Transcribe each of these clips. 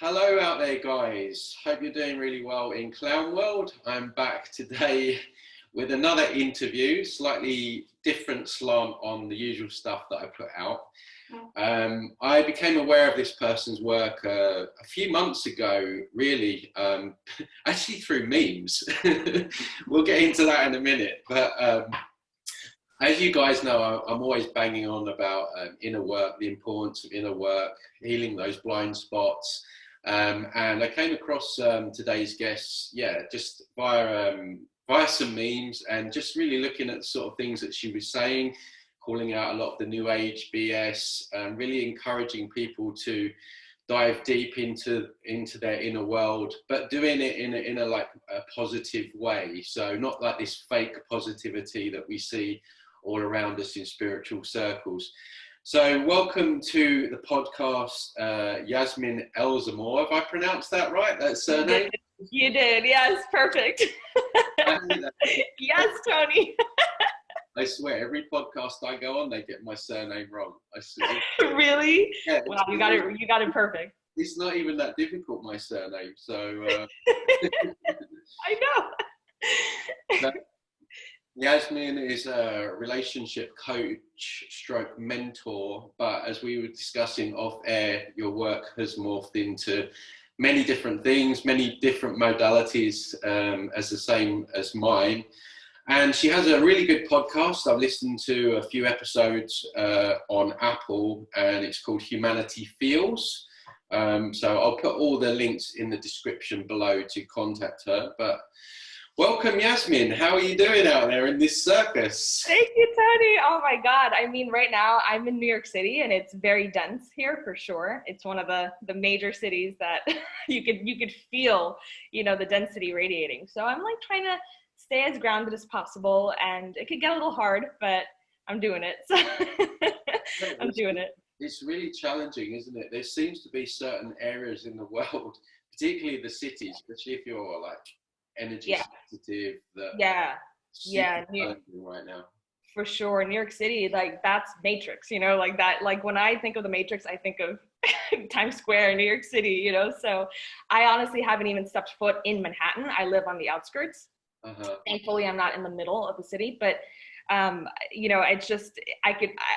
Hello out there, guys. Hope you're doing really well in Clown World. I'm back today with another interview, slightly different slant on the usual stuff that I put out. I became aware of this person's work a few months ago, really, actually through memes. We'll get into that in a minute. But as you guys know, I'm always banging on about inner work, the importance of inner work, healing those blind spots. And I came across today's guest, just via some memes and just really looking at the sort of things that she was saying, calling out a lot of the new age BS, really encouraging people to dive deep into their inner world, but doing it in a like a positive way. So not like this fake positivity that we see all around us in spiritual circles. So welcome to the podcast, Yasmin Elzomor. Have I pronounced that right? That's surname? You did, yes, perfect. Yes, Tony. I swear, every podcast I go on, they get my surname wrong. I swear. Really? Yeah, wow, you got it perfect. It's not even that difficult, my surname. So I know. But Yasmin is a relationship coach stroke mentor, but as we were discussing off air, your work has morphed into many different things, many different modalities, as the same as mine. And she has a really good podcast. I've listened to a few episodes on Apple, and it's called Humanity Feels. So I'll put all the links in the description below to contact her. But welcome, Yasmin. How are you doing out there in this circus? Thank you, Tony. Oh my God. I mean, right now I'm in New York City and it's very dense here for sure. It's one of the major cities that you could feel, the density radiating. So I'm like trying to stay as grounded as possible, and it could get a little hard, but I'm doing it. So I'm doing it. It's really challenging, isn't it? There seems to be certain areas in the world, particularly the cities, especially if you're like energy sensitive, that challenging right now. For sure. New York City, like that's Matrix, like that, like when I think of the Matrix, I think of Times Square, New York City, so I honestly haven't even stepped foot in Manhattan. I live on the outskirts. Thankfully, I'm not in the middle of the city, but it's just,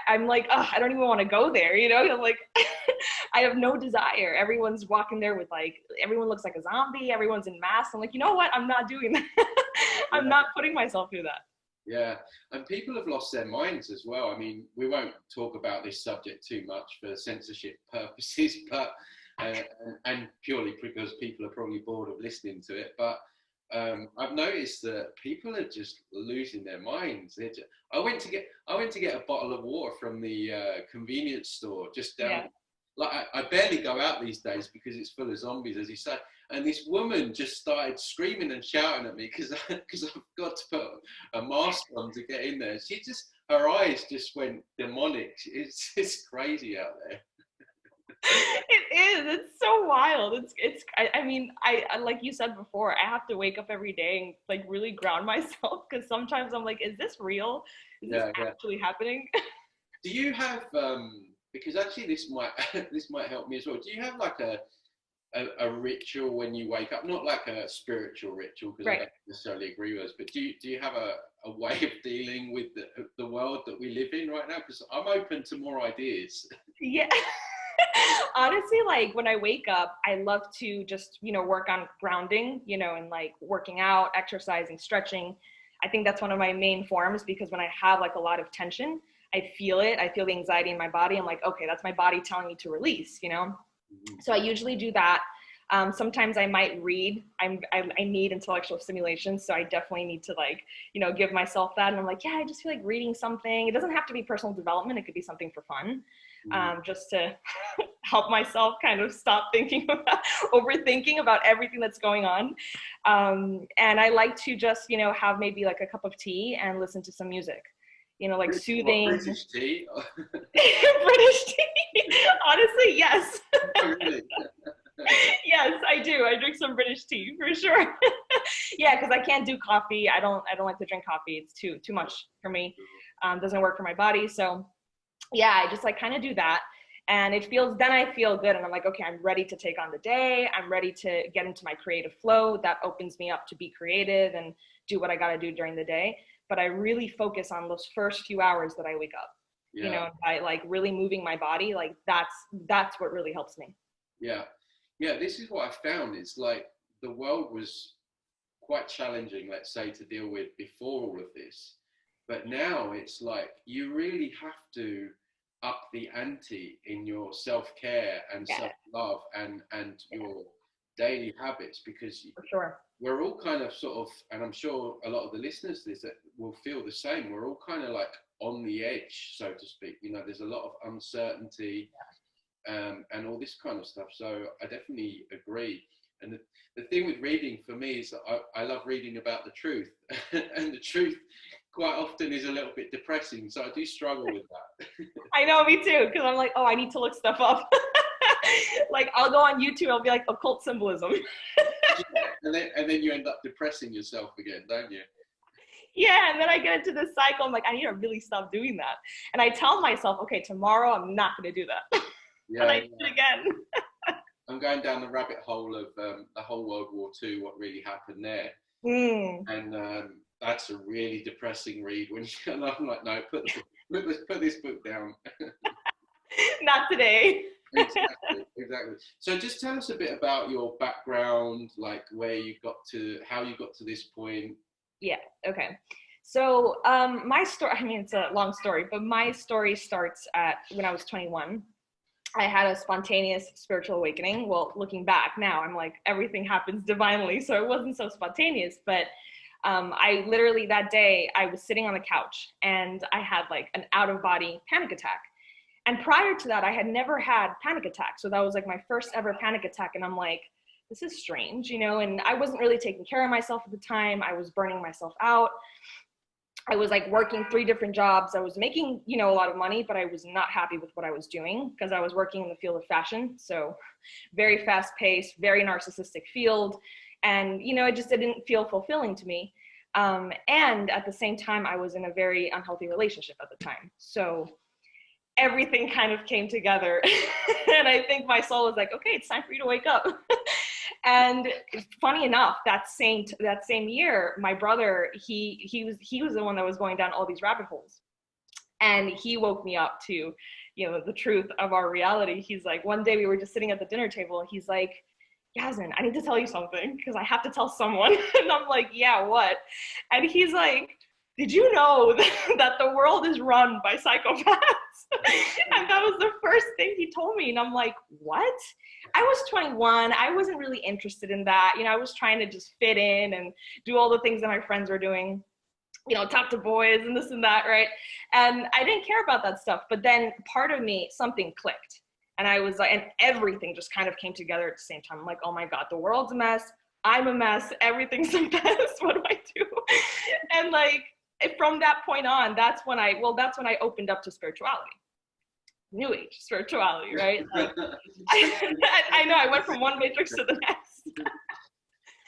I'm like, oh, I don't even want to go there, I'm like, I have no desire. Everyone's walking there with everyone looks like a zombie. Everyone's in masks. I'm like, you know what? I'm not doing that. I'm not putting myself through that. Yeah. And people have lost their minds as well. I mean, we won't talk about this subject too much for censorship purposes, but, and purely because people are probably bored of listening to it, but I've noticed that people are just losing their minds. I went to get a bottle of water from the convenience store just down. Yeah. Like I barely go out these days because it's full of zombies, as you say. And this woman just started screaming and shouting at me because I've got to put a mask on to get in there. Her eyes just went demonic. It's crazy out there. It is. It's so wild. I mean, like you said before, I have to wake up every day and like really ground myself, because sometimes I'm like, is this real? Is this actually happening? Do you have because actually this might help me as well. Do you have like a ritual when you wake up? Not like a spiritual ritual, because I don't necessarily agree with us, but do you have a way of dealing with the world that we live in right now? Because I'm open to more ideas. Yeah. Honestly, like when I wake up, I love to just, work on grounding, and like working out, exercising, stretching. I think that's one of my main forms, because when I have like a lot of tension, I feel it. I feel the anxiety in my body. I'm like, okay, that's my body telling me to release, So I usually do that. Sometimes I might read. I need intellectual stimulation, so I definitely need to give myself that. And I'm like, I just feel like reading something. It doesn't have to be personal development. It could be something for fun, just to help myself kind of stop overthinking about everything that's going on. And I like to just, have maybe like a cup of tea and listen to some music. Like soothing. British tea? British tea. Honestly, yes. Really? Yes, I do. I drink some British tea for sure. Yeah, because I can't do coffee. I don't like to drink coffee. It's too much for me. Doesn't work for my body. So yeah, I just kind of do that. And then I feel good, and I'm like, okay, I'm ready to take on the day. I'm ready to get into my creative flow. That opens me up to be creative and do what I got to do during the day. But I really focus on those first few hours that I wake up, you know, by like really moving my body. Like that's what really helps me. Yeah. Yeah. This is what I found. It's like the world was quite challenging, let's say, to deal with before all of this. But now it's like you really have to up the ante in your self-care and self-love and your daily habits, because For sure. we're all kind of sort of, and I'm sure a lot of the listeners that will feel the same, we're all kind of like on the edge, so to speak. You know, there's a lot of uncertainty and all this kind of stuff. So I definitely agree. And the thing with reading for me is that I love reading about the truth. And the truth quite often is a little bit depressing. So I do struggle with that. I know, me too. Because I'm like, oh, I need to look stuff up. Like I'll go on YouTube, I'll be like occult symbolism. And then you end up depressing yourself again, don't you? Yeah, and then I get into this cycle. I'm like, I need to really stop doing that. And I tell myself, okay, tomorrow I'm not going to do that. Yeah, and I do it again. I'm going down the rabbit hole of the whole World War II, what really happened there. And that's a really depressing read. And I'm like, no, put this book down. Not today. Exactly. So just tell us a bit about your background, like how you got to this point. Yeah, okay. So my story, I mean, it's a long story, but my story starts at when I was 21. I had a spontaneous spiritual awakening. Well, looking back now, I'm like, everything happens divinely, so it wasn't so spontaneous. But I literally, that day, I was sitting on the couch and I had like an out-of-body panic attack. And prior to that, I had never had panic attacks. So that was like my first ever panic attack. And I'm like, this is strange, you know, and I wasn't really taking care of myself at the time. I was burning myself out. I was like working 3 different jobs. I was making, you know, a lot of money, but I was not happy with what I was doing because I was working in the field of fashion. So very fast paced, very narcissistic field. And, you know, it just didn't feel fulfilling to me. And at the same time, I was in a very unhealthy relationship at the time. So everything kind of came together. And I think my soul was like, okay, it's time for you to wake up. And funny enough, that same year, my brother, he was the one that was going down all these rabbit holes. And he woke me up to, you know, the truth of our reality. He's like, one day we were just sitting at the dinner table. And he's like, Yasmin, I need to tell you something because I have to tell someone. And I'm like, yeah, what? And he's like, did you know that the world is run by psychopaths? And that was the first thing he told me. And I'm like, what? I was 21. I wasn't really interested in that. You know, I was trying to just fit in and do all the things that my friends were doing, you know, talk to boys and this and that, right? And I didn't care about that stuff. But then part of me, something clicked. And I was like, and everything just kind of came together at the same time. I'm like, oh my God, the world's a mess. I'm a mess. Everything's a mess. What do I do? And like, from that point on, that's when I opened up to spirituality, New Age spirituality, right? Like, I know I went from one matrix to the next.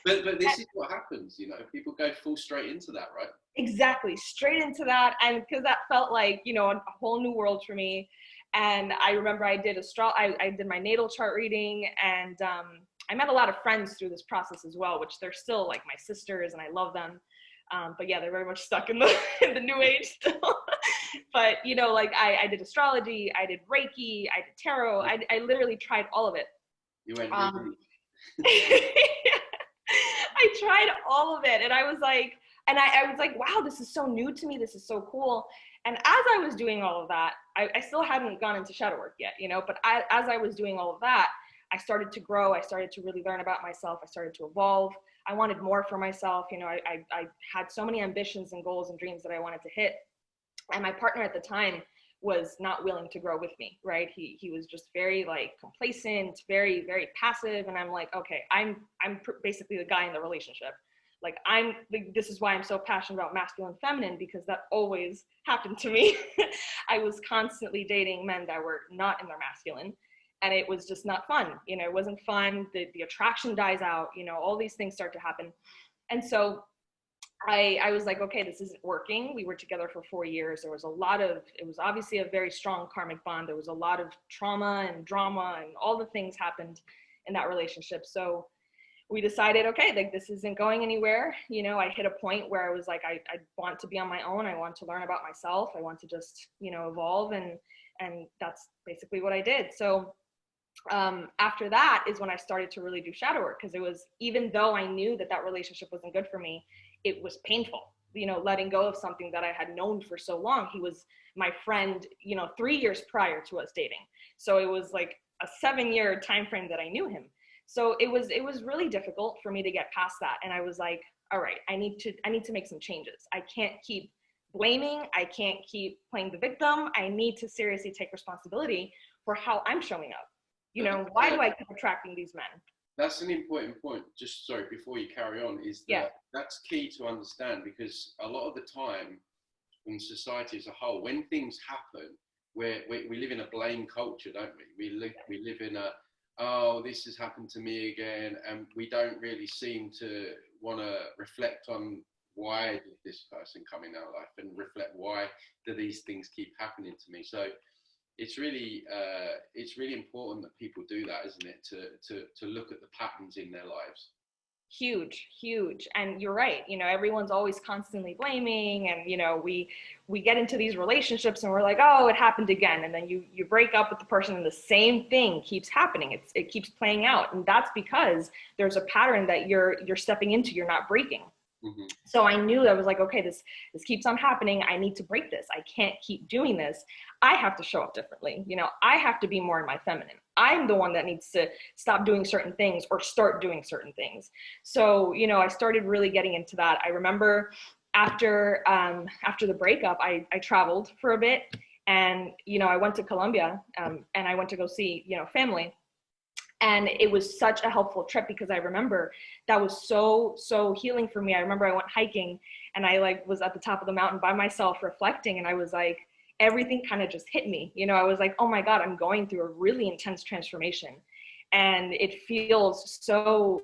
But this is what happens, you know, people go full straight into that, right? Exactly, straight into that. And because that felt like, you know, a whole new world for me. And I remember I did I did my natal chart reading, and I met a lot of friends through this process as well, which they're still like my sisters and I love them. But yeah, they're very much stuck in the New Age still. But, you know, like I did astrology, I did Reiki, I did tarot. I literally tried all of it. You went I tried all of it. And I was like, wow, this is so new to me. This is so cool. And as I was doing all of that, I still hadn't gone into shadow work yet, you know, but as I was doing all of that, I started to grow. I started to really learn about myself. I started to evolve. I wanted more for myself. You know, I had so many ambitions and goals and dreams that I wanted to hit. And my partner at the time was not willing to grow with me, right? He was just very like complacent, very, very passive. And I'm like, okay, I'm basically the guy in the relationship. Like this is why I'm so passionate about masculine and feminine, because that always happened to me. I was constantly dating men that were not in their masculine. And it was just not fun. You know, it wasn't fun. The attraction dies out, you know, all these things start to happen. And so I was like, okay, this isn't working. We were together for 4 years. There was it was obviously a very strong karmic bond. There was a lot of trauma and drama and all the things happened in that relationship. So we decided, okay, like this isn't going anywhere. You know, I hit a point where I was like, I want to be on my own. I want to learn about myself. I want to just, you know, evolve. And that's basically what I did. So after that is when I started to really do shadow work, because it was, even though I knew that that relationship wasn't good for me, it was painful, you know, letting go of something that I had known for so long. He was my friend, you know, 3 years prior to us dating. So it was like a 7-year time frame that I knew him. So it was really difficult for me to get past that. And I was like, all right, I need to make some changes. I can't keep blaming. I can't keep playing the victim. I need to seriously take responsibility for how I'm showing up. You know, why do I keep attracting these men? That's an important point. Just sorry, before you carry on, is that that's key to understand, because a lot of the time in society as a whole, when things happen, we live in a blame culture, don't we? We live in a, oh, this has happened to me again, and we don't really seem to want to reflect on why did this person come in our life, and reflect why do these things keep happening to me. So it's really important that people do that, isn't it? To look at the patterns in their lives. Huge. And you're right. You know, everyone's always constantly blaming, and, you know, we get into these relationships and we're like, oh, it happened again. And then you break up with the person and the same thing keeps happening. It keeps playing out. And that's because there's a pattern that you're stepping into, you're not breaking. Mm-hmm. So I knew, I was like, okay, this keeps on happening. I need to break this. I can't keep doing this. I have to show up differently. You know, I have to be more in my feminine. I'm the one that needs to stop doing certain things or start doing certain things. So, you know, I started really getting into that. I remember after the breakup, I traveled for a bit, and, you know, I went to Colombia, and I went to go see, you know, family. And it was such a helpful trip, because I remember that was so healing for me. I remember I went hiking, and I like was at the top of the mountain by myself reflecting, and I was like, everything kind of just hit me. You know, I was like, oh my God, I'm going through a really intense transformation. And it feels so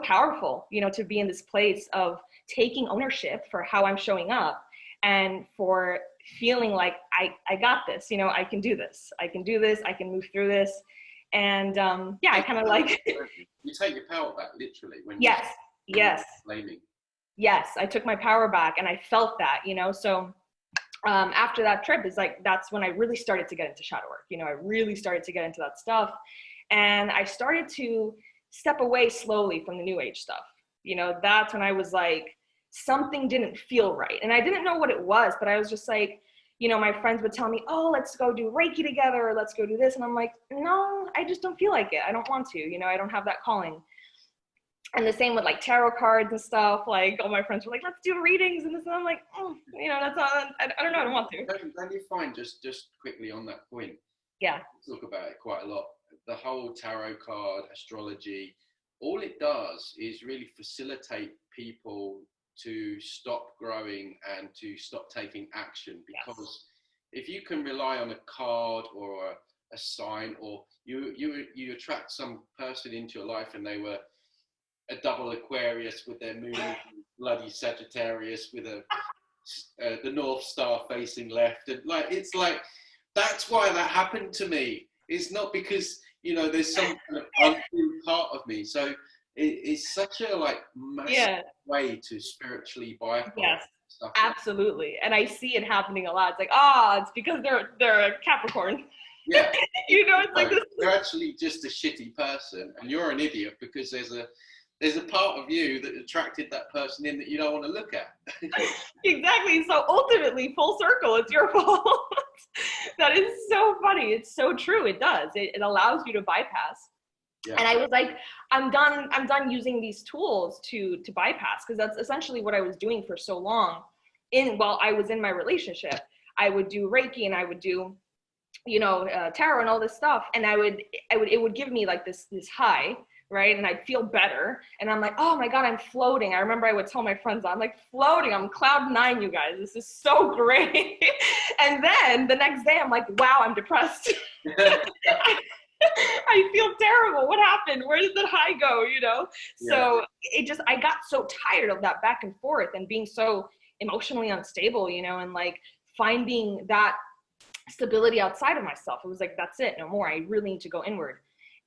powerful, you know, to be in this place of taking ownership for how I'm showing up, and for feeling like I got this, you know, I can do this. I can move through this. And I kind of like you take your power back, literally, when yes blaming. Yes, I took my power back, and I felt that, you know. So after that trip is like, that's when I really started to get into shadow work. You know, I really started to get into that stuff, and I started to step away slowly from the new age stuff. You know, that's when I was like, something didn't feel right, and I didn't know what it was, but I was just like, you know, my friends would tell me, oh, let's go do Reiki together, or let's go do this. And I'm like, no, I just don't feel like it. I don't want to, you know, I don't have that calling. And the same with like tarot cards and stuff. Like, all my friends were like, let's do readings and this. And I'm like, you know, that's not, I don't know, I don't want to. Don't you find, just quickly on that point, yeah, talk about it quite a lot, the whole tarot card, astrology, all it does is really facilitate people to stop growing and to stop taking action. Because if you can rely on a card or a sign, or you attract some person into your life and they were a double Aquarius with their moon bloody Sagittarius with the North Star facing left, and like, it's like, that's why that happened to me. It's not because, you know, there's some kind of unfilled part of me. So it's such a like massive way to spiritually bypass stuff. Absolutely. And I see it happening a lot. It's like, it's because they're a Capricorn. Yeah. You know, it's like this. You're actually just a shitty person, and you're an idiot because there's a part of you that attracted that person in that you don't want to look at. Exactly. So ultimately, full circle, it's your fault. That is so funny. It's so true. It does. It allows you to bypass. Yeah. And I was like, I'm done using these tools to bypass, because that's essentially what I was doing for so long. While I was in my relationship, I would do Reiki, and I would do, you know, tarot and all this stuff, and it would give me like this high, right? And I'd feel better, and I'm like, oh my God, I'm floating. I remember I would tell my friends, I'm like floating, I'm cloud 9, you guys, this is so great. And then the next day I'm like, wow, I'm depressed. I feel terrible. What happened? Where did the high go? You know? So I got so tired of that back and forth and being so emotionally unstable, you know, and like finding that stability outside of myself. It was like, that's it, no more. I really need to go inward.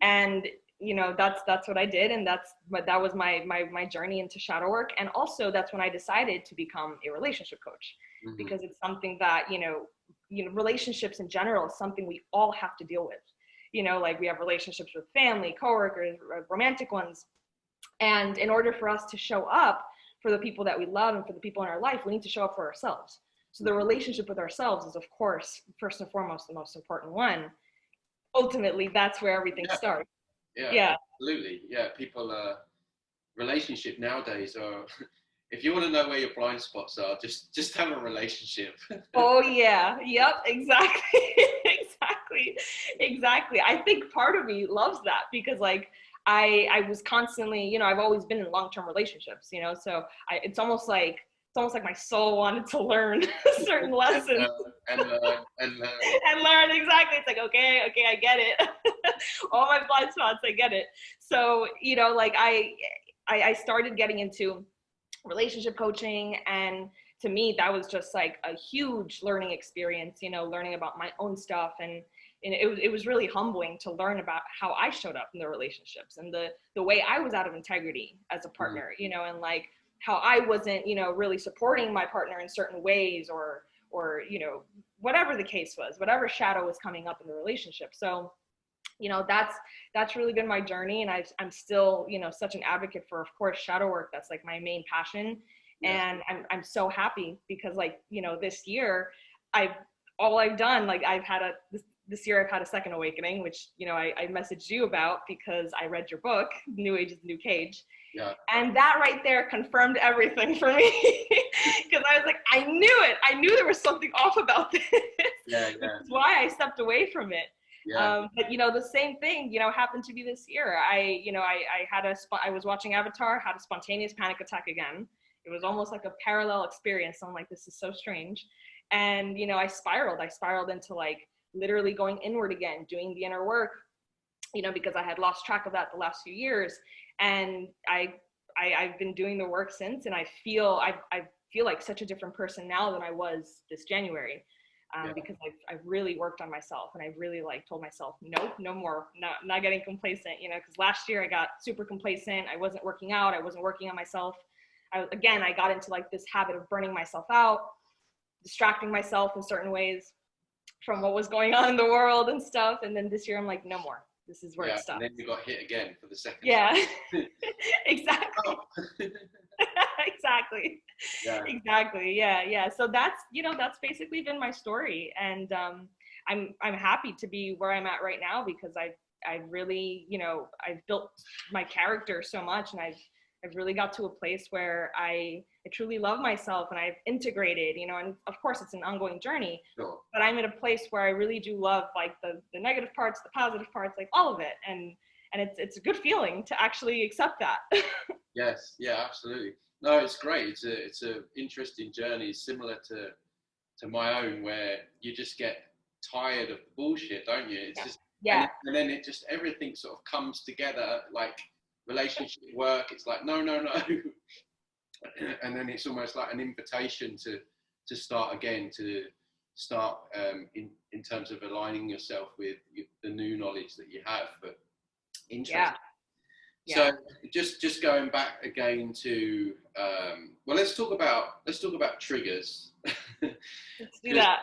And you know, that's what I did, and that was my journey into shadow work. And also that's when I decided to become a relationship coach, because it's something that, you know, relationships in general is something we all have to deal with. You know, like we have relationships with family, coworkers, romantic ones. And in order for us to show up for the people that we love and for the people in our life, we need to show up for ourselves. So the relationship with ourselves is, of course, first and foremost, the most important one. Ultimately, that's where everything starts. Yeah, absolutely. Yeah, people, relationship nowadays are, if you want to know where your blind spots are, just have a relationship. Oh yeah, yep, exactly. exactly. I think part of me loves that, because like I was constantly, you know, I've always been in long-term relationships, you know, so it's almost like my soul wanted to learn certain lessons and learn. and learn. Exactly. It's like, okay, I get it. All my blind spots, I get it. So, you know, like I started getting into relationship coaching, and to me that was just like a huge learning experience, you know, learning about my own stuff. And it was really humbling to learn about how I showed up in the relationships, and the way I was out of integrity as a partner, you know, and like how I wasn't, you know, really supporting my partner in certain ways, or, you know, whatever the case was, whatever shadow was coming up in the relationship. So, you know, that's really been my journey. And I'm still, you know, such an advocate for, of course, shadow work. That's like my main passion. And I'm so happy because, like, you know, this year all I've done, like this year I've had a second awakening, which, you know, I messaged you about because I read your book, New Age is the New Cage. Yeah. And that right there confirmed everything for me, because I was like, I knew it. I knew there was something off about this. Which is why I stepped away from it. Yeah. But you know, the same thing, you know, happened to me this year. I was watching Avatar, had a spontaneous panic attack again. It was almost like a parallel experience. So I'm like, this is so strange. And, you know, I spiraled into like literally going inward again, doing the inner work, you know, because I had lost track of that the last few years. And I've been doing the work since, and I feel like such a different person now than I was this January. Because I've really worked on myself, and I've really like told myself, nope, no more, not getting complacent, you know, because last year I got super complacent. I wasn't working out. I wasn't working on myself. I got into like this habit of burning myself out, distracting myself in certain ways from what was going on in the world and stuff. And then this year I'm like, no more. This is where it stops. And then you got hit again for the second time. Exactly. Exactly. Exactly. Yeah. So that's, you know, that's basically been my story. And I'm happy to be where I'm at right now, because I've really, you know, I've built my character so much, and I've really got to a place where I truly love myself, and I've integrated, you know, and of course it's an ongoing journey, but I'm at a place where I really do love like the negative parts, the positive parts, like all of it. And it's a good feeling to actually accept that. Yes. Yeah, absolutely. No, it's great. It's a interesting journey, similar to my own, where you just get tired of the bullshit, don't you? It's just, and then it just, everything sort of comes together, like relationship work. It's like, no. And then it's almost like an invitation to start again, to start in terms of aligning yourself with the new knowledge that you have. But interesting. So just going back again to well, let's talk about triggers. Let's do that.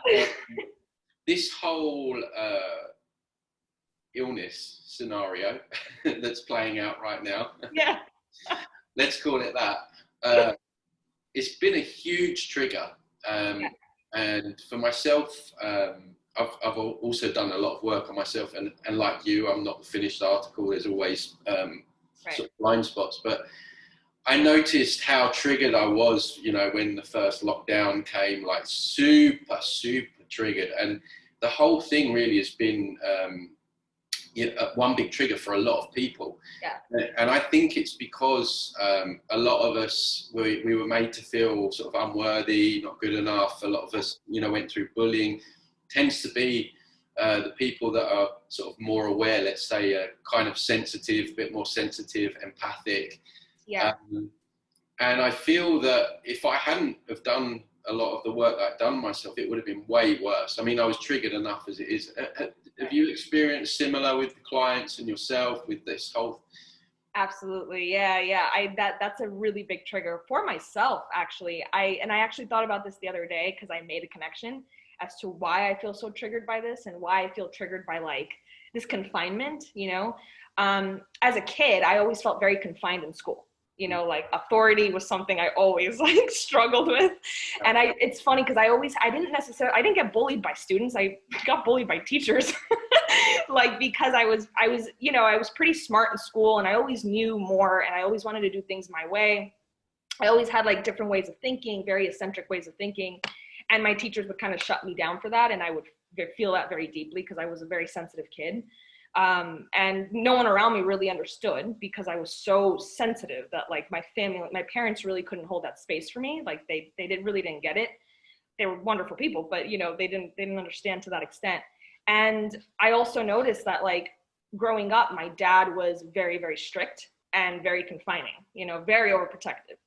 This whole illness scenario that's playing out right now. Yeah. Let's call it that. It's been a huge trigger. And for myself, I've also done a lot of work on myself, and like you, I'm not the finished article. There's always sort of blind spots, but I noticed how triggered I was, you know, when the first lockdown came, like super triggered. And the whole thing really has been one big trigger for a lot of people. And I think it's because a lot of us, we were made to feel sort of unworthy, not good enough. A lot of us, you know, went through bullying. Tends to be The people that are sort of more aware, let's say, are kind of sensitive, a bit more sensitive, empathic. Yeah. And I feel that if I hadn't have done a lot of the work that I've done myself, it would have been way worse. I mean, I was triggered enough as it is. Have you experienced similar with the clients and yourself with this whole? Absolutely. Yeah. That's a really big trigger for myself, actually. I actually thought about this the other day because I made a connection as to why I feel so triggered by this and why I feel triggered by like this confinement, you know. As a kid, I always felt very confined in school. You know, like authority was something I always like struggled with. And it's funny because I didn't get bullied by students. I got bullied by teachers. Like, because I was, you know, I was pretty smart in school and I always knew more and I always wanted to do things my way. I always had like different ways of thinking, very eccentric ways of thinking. And my teachers would kind of shut me down for that. And I would feel that very deeply because I was a very sensitive kid. And no one around me really understood because I was so sensitive that like my family, my parents really couldn't hold that space for me. Like they really didn't get it. They were wonderful people, but you know, they didn't understand to that extent. And I also noticed that like growing up, my dad was very, very strict and very confining, you know, very overprotective.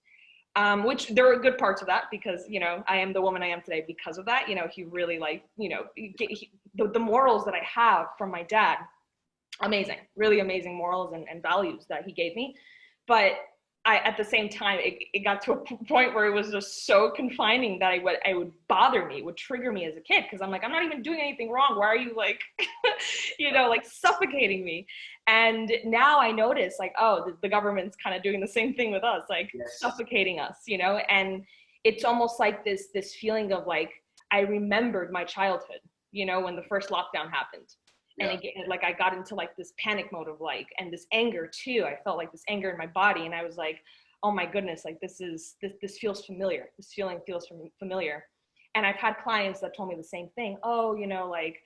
Which there were good parts of that because, you know, I am the woman I am today because of that. You know, he really like, you know, the morals that I have from my dad, amazing, really amazing morals and values that he gave me. But at the same time, it got to a point where it was just so confining that it would bother me, would trigger me as a kid. Cause I'm like, I'm not even doing anything wrong. Why are you like, you know, like suffocating me? And now I notice like, oh, the government's kind of doing the same thing with us, like suffocating us, you know? And it's almost like this feeling of like, I remembered my childhood, you know, when the first lockdown happened. And again, like I got into like this panic mode of like, and this anger too. I felt like this anger in my body, and I was like, oh my goodness, like this feels familiar. This feeling feels familiar. And I've had clients that told me the same thing. Oh, you know, like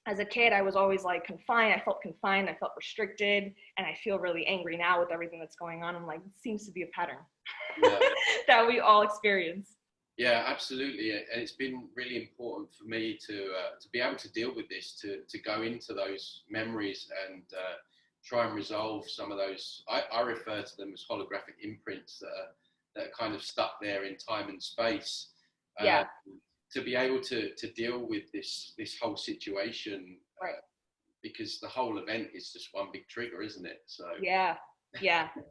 as a kid, I was always like confined. I felt restricted, and I feel really angry now with everything that's going on. I'm like, it seems to be a pattern that we all experience. Yeah, absolutely, and it's been really important for me to be able to deal with this, to go into those memories and try and resolve some of those. I refer to them as holographic imprints that are kind of stuck there in time and space. To be able to deal with this whole situation, because the whole event is just one big trigger, isn't it? So yeah,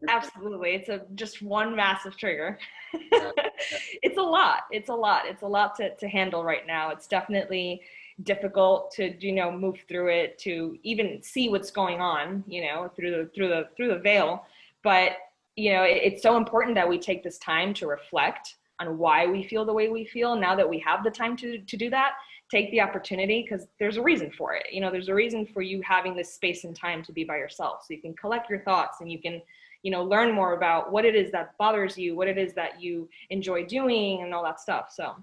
absolutely. It's just one massive trigger. It's a lot to handle right now. It's definitely difficult to, you know, move through it, to even see what's going on, you know, through the veil. But, you know, it's so important that we take this time to reflect on why we feel the way we feel. Now that we have the time to do that, take the opportunity, because there's a reason for it. You know, there's a reason for you having this space and time to be by yourself, so you can collect your thoughts and you can, you know, learn more about what it is that bothers you, what it is that you enjoy doing, and all that stuff. So,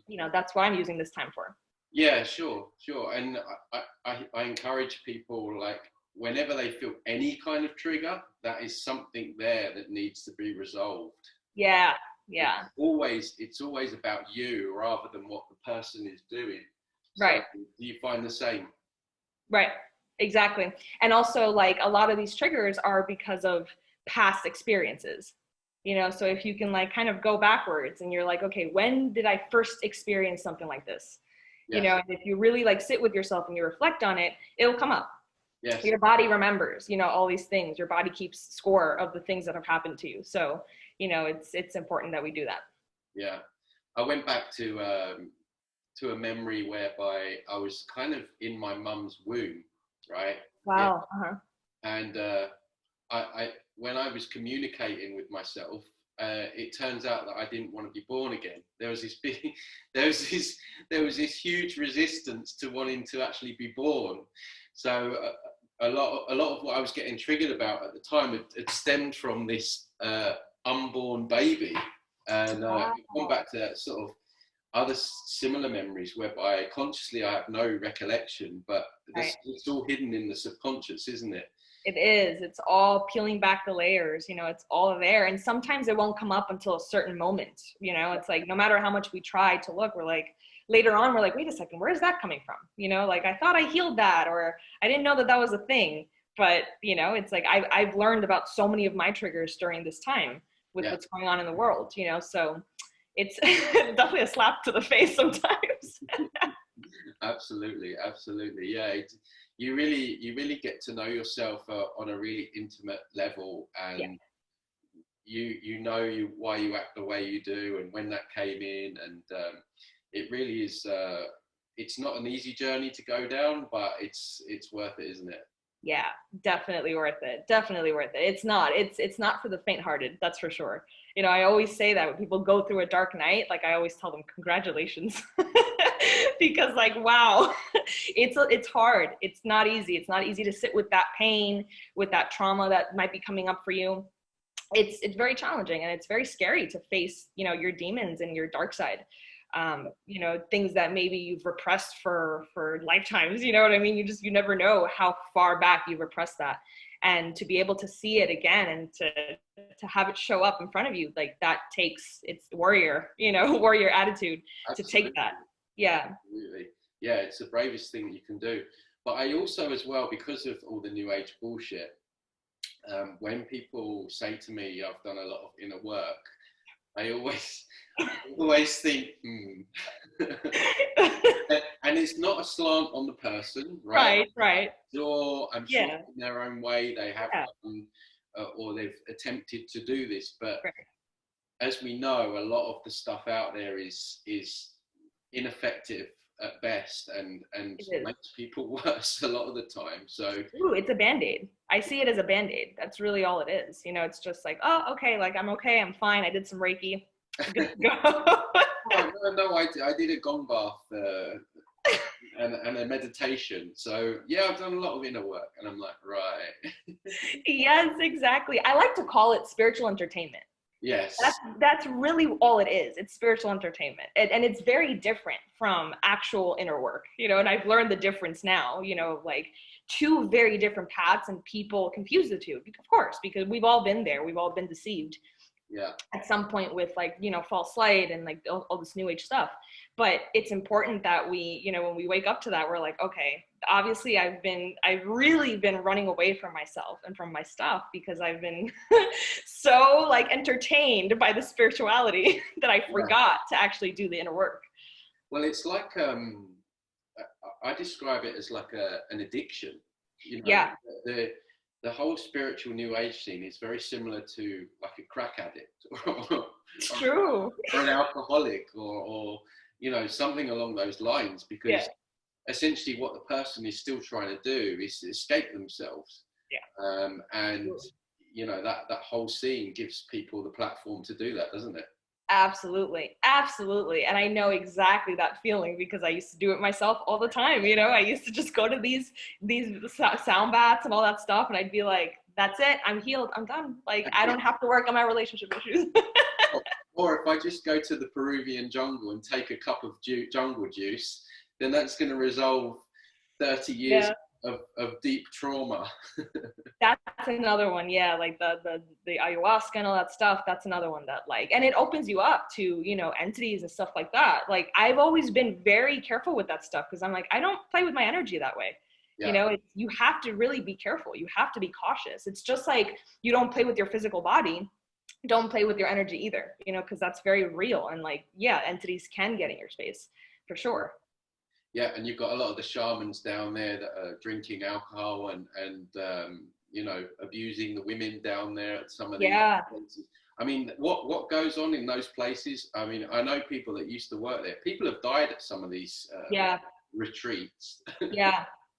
you know, that's what I'm using this time for. Yeah, sure. And I encourage people, like, whenever they feel any kind of trigger, that is something there that needs to be resolved. Yeah. It's always about you rather than what the person is doing. Right. So, do you find the same? Right. Exactly. And also, like, a lot of these triggers are because of past experiences, you know, so if you can like kind of go backwards and you're like, okay, when did I first experience something like this? You know, and if you really like sit with yourself and you reflect on it, it'll come up. Your body remembers, you know, all these things. Your body keeps score of the things that have happened to you. So, you know, it's important that we do that. Yeah. I went back to a memory whereby I was kind of in my mum's womb, right? Wow. And I when I was communicating with myself, it turns out that I didn't want to be born again. There was this huge resistance to wanting to actually be born. So a lot of what I was getting triggered about at the time had stemmed from this unborn baby, and gone back to that sort of other similar memories whereby consciously I have no recollection, but it's all hidden in the subconscious, isn't it? It is. It's all peeling back the layers, you know, it's all there. And sometimes it won't come up until a certain moment, you know, it's like no matter how much we try to look, we're like, later on we're like, wait a second, where is that coming from? You know, like I thought I healed that, or I didn't know that that was a thing. But, you know, it's like I've learned about so many of my triggers during this time with what's going on in the world, you know, so it's definitely a slap to the face sometimes. Absolutely, absolutely. Yeah, you really get to know yourself on a really intimate level, and you know why you act the way you do, and when that came in, and it really is. It's not an easy journey to go down, but it's worth it, isn't it? Yeah, definitely worth it. Definitely worth it. It's not for the faint-hearted, that's for sure. You know, I always say that when people go through a dark night, like I always tell them, congratulations. Because like, wow, it's hard. It's not easy. It's not easy to sit with that pain, with that trauma that might be coming up for you. It's very challenging, and it's very scary to face, you know, your demons and your dark side. You know, things that maybe you've repressed for lifetimes, you know what I mean? You never know how far back you've repressed that. And to be able to see it again and to have it show up in front of you, like that takes, it's warrior, you know, warrior attitude. Absolutely. To take that. Yeah. Absolutely. Yeah, it's the bravest thing you can do. But I also, as well, because of all the new age bullshit, when people say to me, I've done a lot of inner work, I always think, and it's not a slant on the person, right? Right. I'm sure in their own way they have done, or they've attempted to do this, but as we know, a lot of the stuff out there is ineffective at best, and makes people worse a lot of the time. So it's a band-aid. I see it as a band-aid. That's really all it is. You know, it's just like, oh, okay, like I'm okay, I'm fine. I did some Reiki. Good to go. No, I did a gong bath and a meditation. So yeah, I've done a lot of inner work, and I'm like, right. Yes, exactly. I like to call it spiritual entertainment. Yes. That's really all it is. It's spiritual entertainment. And it's very different from actual inner work, you know, and I've learned the difference now, you know, like two very different paths, and people confuse the two, of course, because we've all been there. We've all been deceived. Yeah. At some point with like, you know, false light and like all this new age stuff. But it's important that we, you know, when we wake up to that, we're like, okay, obviously I've really been running away from myself and from my stuff, because I've been so like entertained by the spirituality that I forgot to actually do the inner work. Well, it's like, I describe it as like an addiction. You know, the whole spiritual new age scene is very similar to like a crack addict or an alcoholic or you know, something along those lines, because essentially what the person is still trying to do is escape themselves. And you know, that whole scene gives people the platform to do that, doesn't it? Absolutely. And I know exactly that feeling, because I used to do it myself all the time. You know, I used to just go to these sound baths and all that stuff, and I'd be like, that's it, I'm healed, I'm done. Like, I don't have to work on my relationship issues. Or if I just go to the Peruvian jungle and take a cup of jungle juice, then that's going to resolve 30 years of deep trauma. That's another one. Yeah, like the ayahuasca and all that stuff, that's another one that like, and it opens you up to, you know, entities and stuff like that. Like I've always been very careful with that stuff, because I'm like, I don't play with my energy that way. You know, you have to really be careful. You have to be cautious. It's just like you don't play with your physical body, don't play with your energy either, you know, because that's very real. And like, entities can get in your space for sure. Yeah, and you've got a lot of the shamans down there that are drinking alcohol and you know, abusing the women down there at some of these places. I mean, what goes on in those places? I mean, I know people that used to work there. People have died at some of these retreats.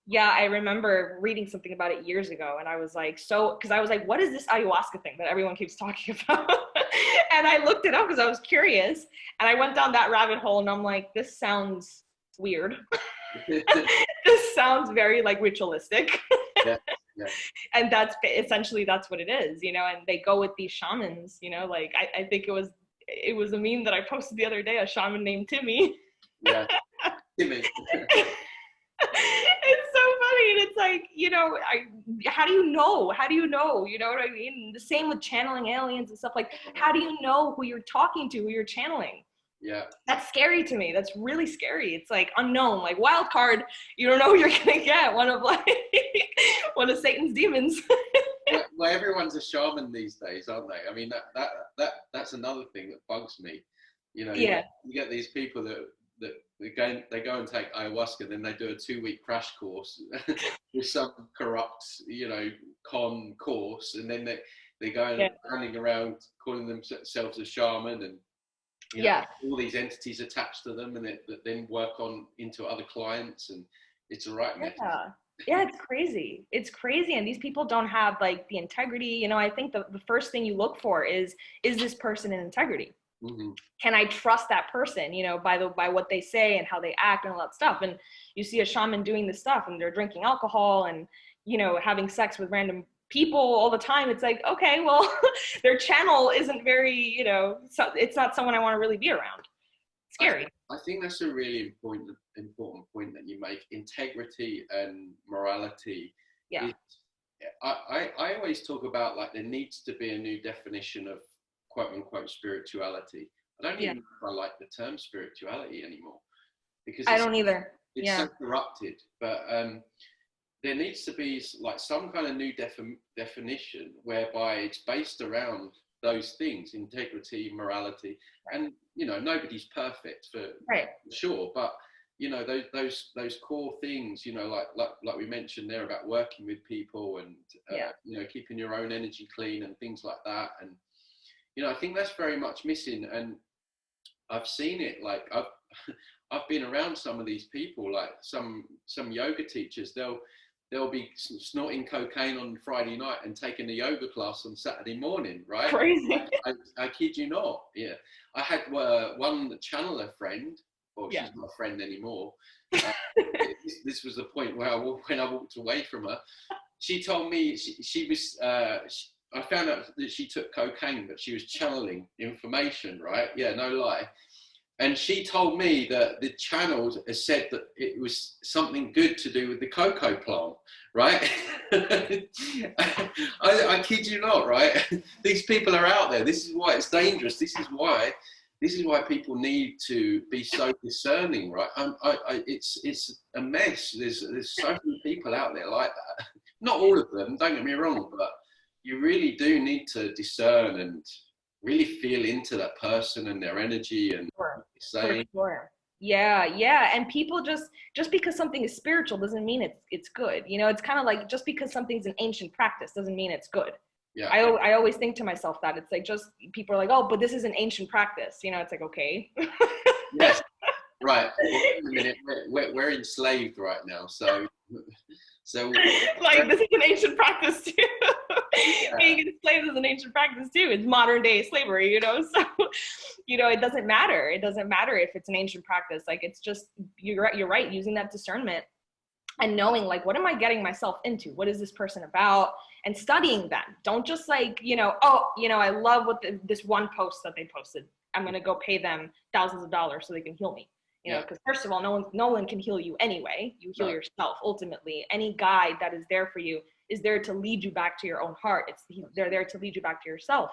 Yeah, I remember reading something about it years ago, and I was like, because I was like, what is this ayahuasca thing that everyone keeps talking about? And I looked it up because I was curious, and I went down that rabbit hole, and I'm like, this sounds weird. This sounds very like ritualistic. And that's essentially, that's what it is, you know. And they go with these shamans, you know, like I think it was a meme that I posted the other day, a shaman named Timmy. Timmy. It's so funny. And it's like, you know, how do you know? You know what I mean? The same with channeling aliens and stuff. Like, how do you know who you're talking to, who you're channeling? Yeah. That's scary to me. That's really scary. It's like unknown, like wild card. You don't know who you're gonna get. One of like one of Satan's demons. Well, everyone's a shaman these days, aren't they? I mean, that's another thing that bugs me. You know, Yeah. you get these people that they go and take ayahuasca, then they do a 2-week crash course with some corrupt, you know, con course, and then they go running around calling themselves a shaman, and you know, all these entities attached to them, and that then work on into other clients, and it's a right mess. Yeah, it's crazy. It's crazy. And these people don't have like the integrity. You know, I think the first thing you look for is this person in integrity? Mm-hmm. Can I trust that person, you know, by what they say and how they act and all that stuff? And you see a shaman doing this stuff and they're drinking alcohol and, you know, having sex with random people all the time. It's like, okay, well, their channel isn't very, you know, so it's not someone I want to really be around. Scary. I think that's a really important point that you make. Integrity and morality. Yeah. I always talk about like there needs to be a new definition of quote unquote spirituality. I don't even know if I like the term spirituality anymore, because I don't either. It's so corrupted. But there needs to be like some kind of new definition whereby it's based around those things: integrity, morality, and you know, nobody's perfect for sure, but you know, those core things, you know, like we mentioned there about working with people and you know, keeping your own energy clean and things like that. And you know, I think that's very much missing. And I've seen it, like I've been around some of these people, like some yoga teachers. They'll be snorting cocaine on Friday night and taking a yoga class on Saturday morning, right? Crazy. I kid you not. Yeah. I had one channeler friend, well, she's not a friend anymore. This was the point where when I walked away from her, she told me she was, I found out that she took cocaine, but she was channeling information, right? Yeah, no lie. And she told me that the channels has said that it was something good to do with the cocoa plant, right? I kid you not, right? These people are out there. This is why it's dangerous. This is why people need to be so discerning, right? It's a mess. There's so many people out there like that. Not all of them, don't get me wrong, but you really do need to discern and really feel into that person and their energy and saying. Yeah. And people just because something is spiritual doesn't mean it's good. You know, it's kind of like just because something's an ancient practice doesn't mean it's good. Yeah. I always think to myself that it's like, just people are like, oh, but this is an ancient practice. You know, it's like, okay. Yes. Right. Well, wait a minute. We're enslaved right now. So like this is an ancient practice too. Being enslaved is an ancient practice too. It's modern day slavery, you know. So, you know, it doesn't matter. It doesn't matter if it's an ancient practice. Like, it's just you're right. Using that discernment and knowing, like, what am I getting myself into? What is this person about? And studying them. Don't just like, you know, oh, you know, I love what this one post that they posted. I'm gonna go pay them thousands of dollars so they can heal me. You know, because first of all, no one can heal you anyway. You heal yourself ultimately. Any guide that is there for you is there to lead you back to your own heart. They're there to lead you back to yourself.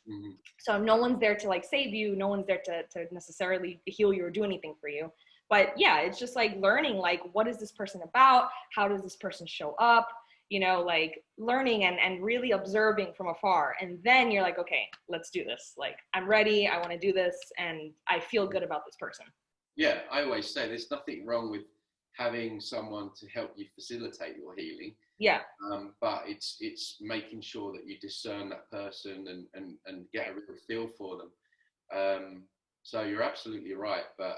Mm-hmm. So no one's there to like save you. No one's there to necessarily heal you or do anything for you. But yeah, it's just like learning, like, what is this person about? How does this person show up? You know, like learning and really observing from afar. And then you're like, okay, let's do this. Like, I'm ready. I want to do this. And I feel good about this person. Yeah, I always say there's nothing wrong with having someone to help you facilitate your healing. Yeah. But it's making sure that you discern that person and get a real feel for them. So you're absolutely right. But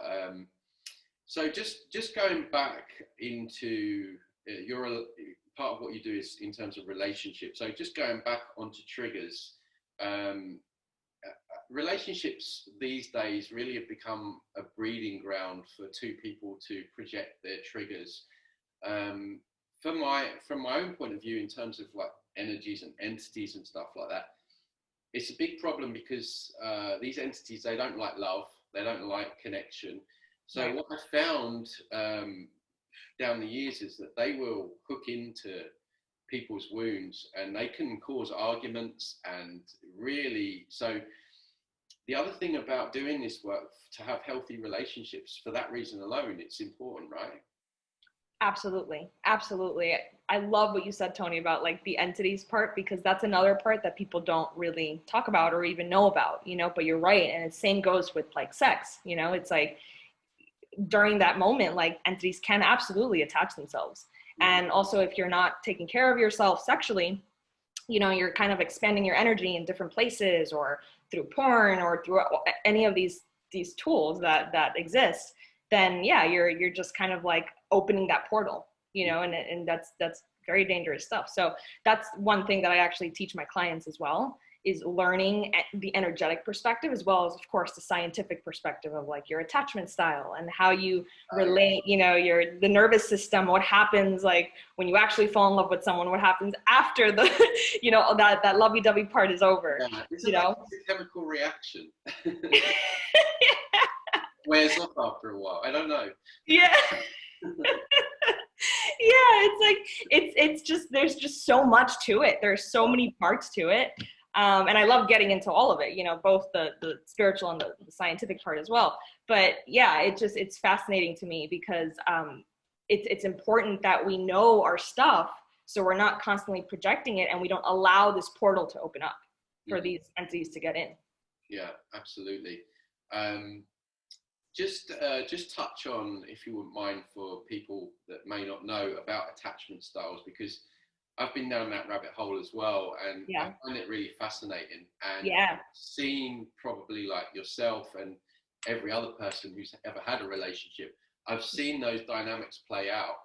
so just going back into your part of what you do is in terms of relationships. So just going back onto triggers. Relationships these days really have become a breeding ground for two people to project their triggers. From my own point of view, in terms of like energies and entities and stuff like that, it's a big problem because these entities, they don't like love, they don't like connection. So what I found down the years is that they will hook into people's wounds and they can cause arguments and really, so the other thing about doing this work, to have healthy relationships, for that reason alone, it's important, right? Absolutely. Absolutely. I love what you said, Tony, about like the entities part, because that's another part that people don't really talk about or even know about, you know, but you're right. And the same goes with like sex, you know, it's like during that moment, like entities can absolutely attach themselves. And also if you're not taking care of yourself sexually, you know, you're kind of expanding your energy in different places or through porn or through any of these tools that exist, then yeah, you're just kind of like opening that portal, you know, and that's very dangerous stuff. So that's one thing that I actually teach my clients as well, is learning the energetic perspective as well as, of course, the scientific perspective of like your attachment style and how you relate, you know, the nervous system, what happens like when you actually fall in love with someone, what happens after the, you know, that lovey-dovey part is over, It's you know? like a chemical reaction. Wears off after a while. I don't know. Yeah. Yeah, it's like it's just, there's just so much to it. There's so many parts to it. And I love getting into all of it, you know, both the spiritual and the scientific part as well. But yeah, it's fascinating to me because it's important that we know our stuff, so we're not constantly projecting it and we don't allow this portal to open up for these entities to get in. Yeah, absolutely. Just touch on, if you wouldn't mind, for people that may not know about attachment styles, because I've been down that rabbit hole as well, and I find it really fascinating. And seeing probably like yourself and every other person who's ever had a relationship, I've seen those dynamics play out.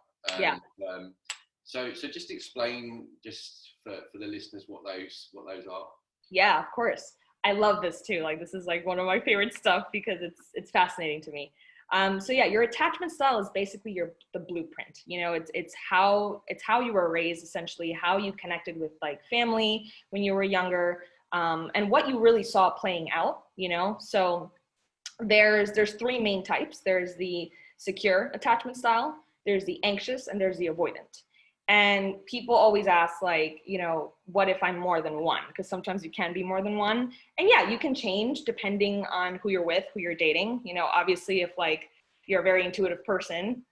So just explain, just for the listeners, what those are. Yeah, of course. I love this too. Like, this is like one of my favorite stuff because it's fascinating to me. So yeah, your attachment style is basically the blueprint. You know, it's how you were raised, essentially, how you connected with like family when you were younger, and what you really saw playing out. You know, so there's three main types. There's the secure attachment style, there's the anxious, and there's the avoidant. And people always ask, like, you know, what if I'm more than one? Because sometimes you can be more than one. And yeah, you can change depending on who you're with, who you're dating. You know, obviously, if like you're a very intuitive person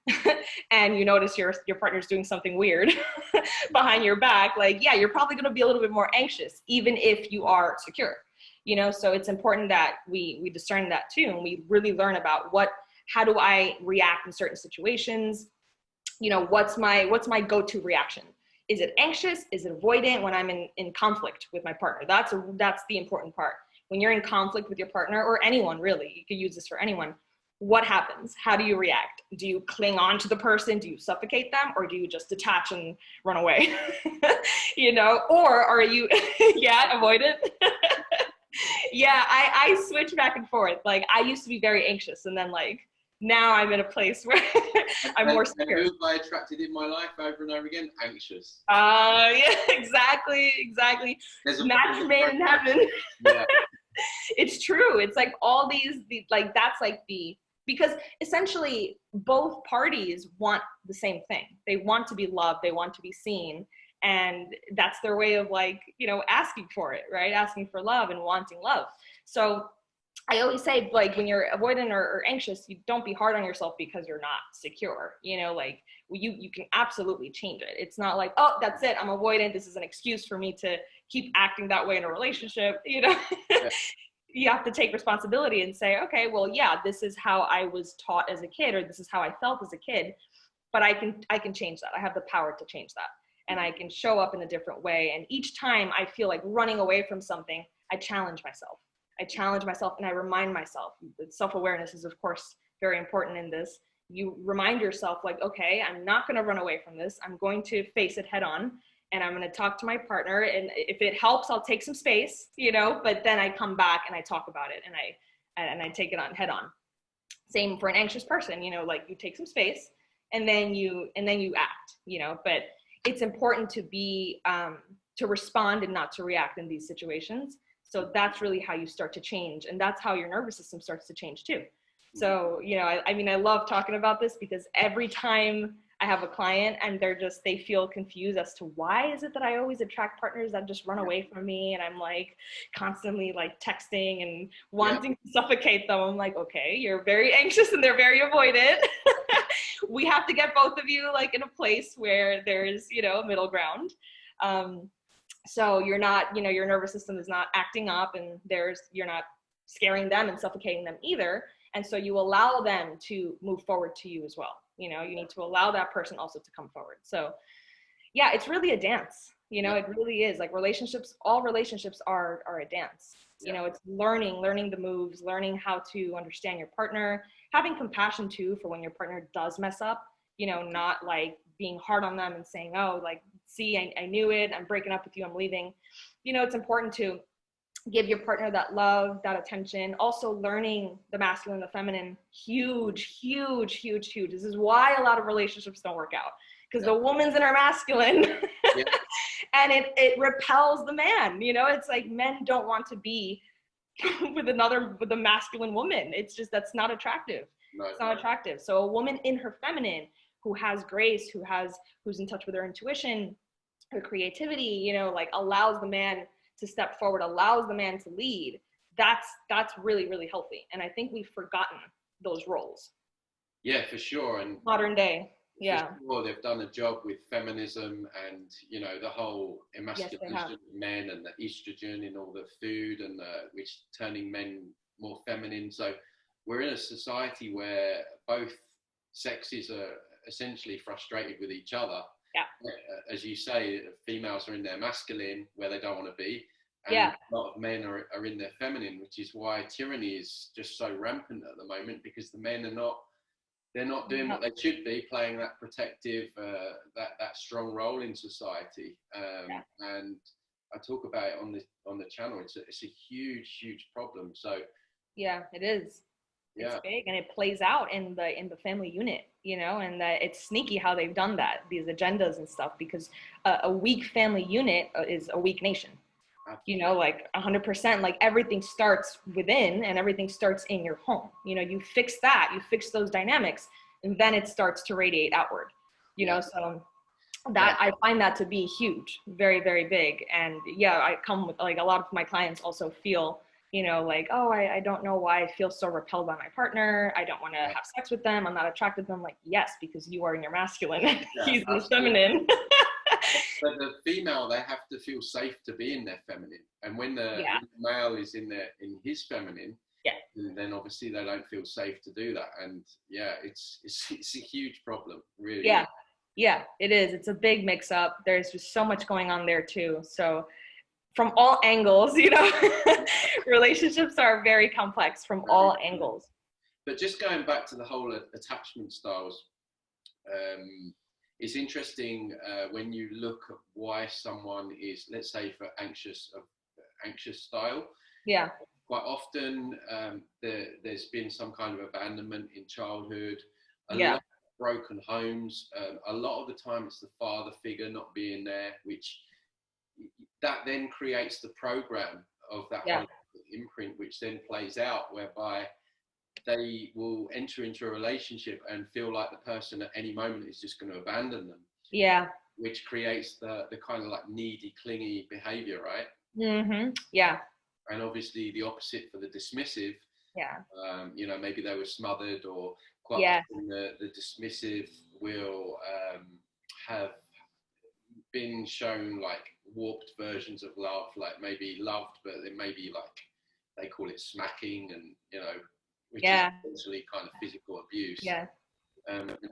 and you notice your partner's doing something weird behind your back, like, yeah, you're probably going to be a little bit more anxious, even if you are secure. You know, so it's important that we discern that too, and we really learn about how do I react in certain situations. You know, what's my go-to reaction? Is it anxious? Is it avoidant when I'm in conflict with my partner? That's the important part. When you're in conflict with your partner, or anyone really, you could use this for anyone, what happens? How do you react? Do you cling on to the person? Do you suffocate them? Or do you just detach and run away? You know, or are you, avoidant? Yeah, I switch back and forth. Like, I used to be very anxious, and then like, now I'm in a place where I'm more secure. Who have I attracted in my life over and over again? Anxious. Yeah, exactly. Match made in heaven. Yeah. It's true. It's like all these like, that's like because essentially both parties want the same thing. They want to be loved. They want to be seen. And that's their way of like, you know, asking for it, right? Asking for love and wanting love. So I always say, like, when you're avoidant or anxious, you don't be hard on yourself because you're not secure. You know, like, you can absolutely change it. It's not like, oh, that's it, I'm avoidant, this is an excuse for me to keep acting that way in a relationship. You know, yeah. You have to take responsibility and say, okay, well, yeah, this is how I was taught as a kid, or this is how I felt as a kid, but I can change that. I have the power to change that, and I can show up in a different way. And each time I feel like running away from something, I challenge myself and I remind myself. Self-awareness is, of course, very important in this. You remind yourself, like, okay, I'm not going to run away from this. I'm going to face it head on, and I'm going to talk to my partner. And if it helps, I'll take some space, you know, but then I come back and I talk about it, and I take it on head on. Same for an anxious person, you know, like, you take some space and then you act, you know, but it's important to be, to respond and not to react in these situations. So that's really how you start to change. And that's how your nervous system starts to change too. So, you know, I mean, I love talking about this because every time I have a client and they feel confused as to why is it that I always attract partners that just run away from me, and I'm like constantly like texting and wanting to suffocate them. I'm like, okay, you're very anxious and they're very avoidant. We have to get both of you like in a place where there's, you know, a middle ground. So you're not, you know, your nervous system is not acting up, and you're not scaring them and suffocating them either. And so you allow them to move forward to you as well. You know, you need to allow that person also to come forward. So yeah, it's really a dance. You know, it really is. Like relationships, all relationships are a dance. You know, it's learning the moves, learning how to understand your partner, having compassion too for when your partner does mess up, you know, not like being hard on them and saying, oh, like, see, I knew it, I'm breaking up with you, I'm leaving. You know, it's important to give your partner that love, that attention. Also learning the masculine, the feminine, huge. This is why a lot of relationships don't work out, because the woman's in her masculine and it repels the man. You know, it's like men don't want to be with a masculine woman. It's just, that's not attractive. It's not attractive. So a woman in her feminine who has grace, who's in touch with her intuition, her creativity, you know, like allows the man to step forward, allows the man to lead. That's really, really healthy. And I think we've forgotten those roles. Yeah, for sure. And modern day. Yeah. Sure, they've done a job with feminism and, you know, the whole emasculation of men and the estrogen in all the food and which turning men more feminine. So we're in a society where both sexes are essentially frustrated with each other. Yeah. As you say, females are in their masculine where they don't want to be. And a lot of men are in their feminine, which is why tyranny is just so rampant at the moment, because the men are not doing what they should be, playing that protective, that strong role in society. And I talk about it on the channel. It's a huge problem. So yeah, it is. It's big, and it plays out in the family unit, you know, and it's sneaky how they've done that, these agendas and stuff, because a weak family unit is a weak nation. You know, like 100%, like everything starts within and everything starts in your home. You know, you fix that, you fix those dynamics, and then it starts to radiate outward, you know, so that I find that to be huge, very, very big. And yeah, I come with like a lot of my clients also feel, you know, like, oh, I don't know why I feel so repelled by my partner. I don't want to have sex with them. I'm not attracted to them. Like, yes, because you are in your masculine. He's in his feminine. But the female, they have to feel safe to be in their feminine. And when the male is in his feminine, then obviously they don't feel safe to do that. And it's a huge problem, really. Yeah, it is. It's a big mix up. There's just so much going on there too. So from all angles, you know, relationships are very complex from all angles. But just going back to the whole attachment styles, it's interesting when you look at why someone is, let's say, for anxious style. Yeah. Quite often there's been some kind of abandonment in childhood, a lot of broken homes. A lot of the time it's the father figure not being there, which that then creates the program of that whole imprint, which then plays out whereby they will enter into a relationship and feel like the person at any moment is just going to abandon them. Yeah. Which creates the kind of like needy, clingy behavior, right? Mm-hmm. Yeah. And obviously the opposite for the dismissive. Yeah. You know, maybe they were smothered, or quite often the dismissive will have been shown like warped versions of love, like maybe loved, but then maybe like they call it smacking, and you know, which is essentially kind of physical abuse. Yeah.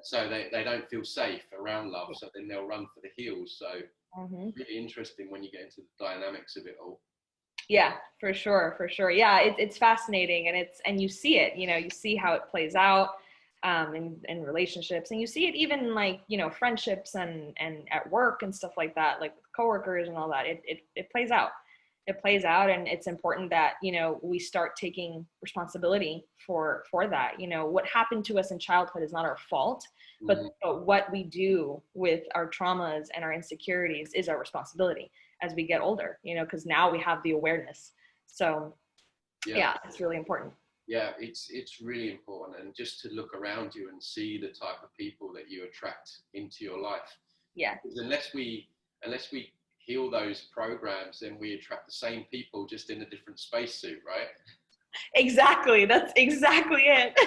So they don't feel safe around love, so then they'll run for the heels. So really interesting when you get into the dynamics of it all. Yeah, for sure. Yeah, it's fascinating, and you see it, you know, you see how it plays out in relationships, and you see it even in like, you know, friendships and at work and stuff like that, like with coworkers and all that. It plays out. It plays out, and it's important that, you know, we start taking responsibility for that. You know, what happened to us in childhood is not our fault, but what we do with our traumas and our insecurities is our responsibility as we get older, you know, because now we have the awareness. So yeah, it's really important. Yeah, it's really important, and just to look around you and see the type of people that you attract into your life. Yeah. Because unless we heal those programs, then we attract the same people just in a different spacesuit, right? Exactly. That's exactly it.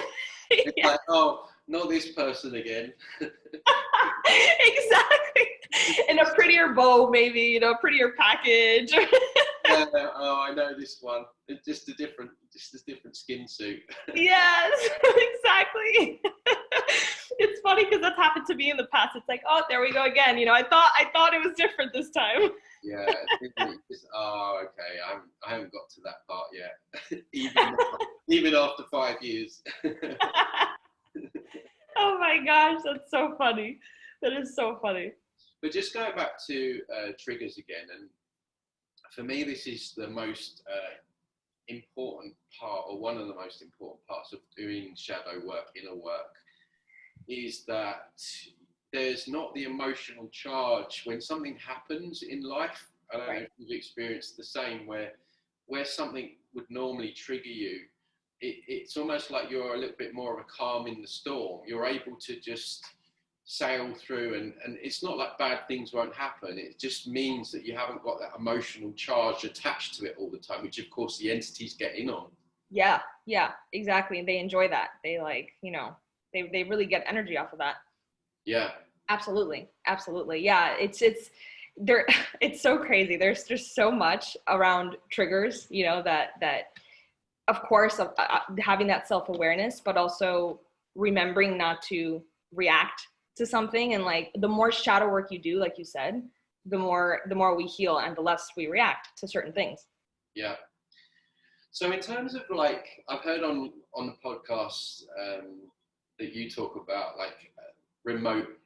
It's Yeah. like, oh, not this person again. Exactly. In a prettier bow, maybe, you know, a prettier package. Yeah, oh, I know this one. It's just a different skin suit. Yes, exactly. It's funny because that's happened to me in the past. It's like, oh, there we go again. You know, I thought it was different this time. Yeah, oh, okay. I haven't got to that part yet. even after 5 years. Oh my gosh, that's so funny. That is so funny. But just going back to triggers again, and for me, this is the most important part, or one of the most important parts of doing shadow work, inner work, is that there's not the emotional charge when something happens in life. I don't know if you've experienced the same, where something would normally trigger you. It's almost like you're a little bit more of a calm in the storm. You're able to just sail through, and it's not like bad things won't happen. It just means that you haven't got that emotional charge attached to it all the time, which of course the entities get in on. Yeah, yeah, exactly. And they enjoy that. They like, you know, they really get energy off of that. Yeah. Absolutely. Absolutely. Yeah. There, it's so crazy. There's just so much around triggers, you know, that of course, having that self-awareness, but also remembering not to react to something. And like, the more shadow work you do, like you said, the more we heal and the less we react to certain things. Yeah. So in terms of, like, I've heard on the podcast that you talk about, like, remote,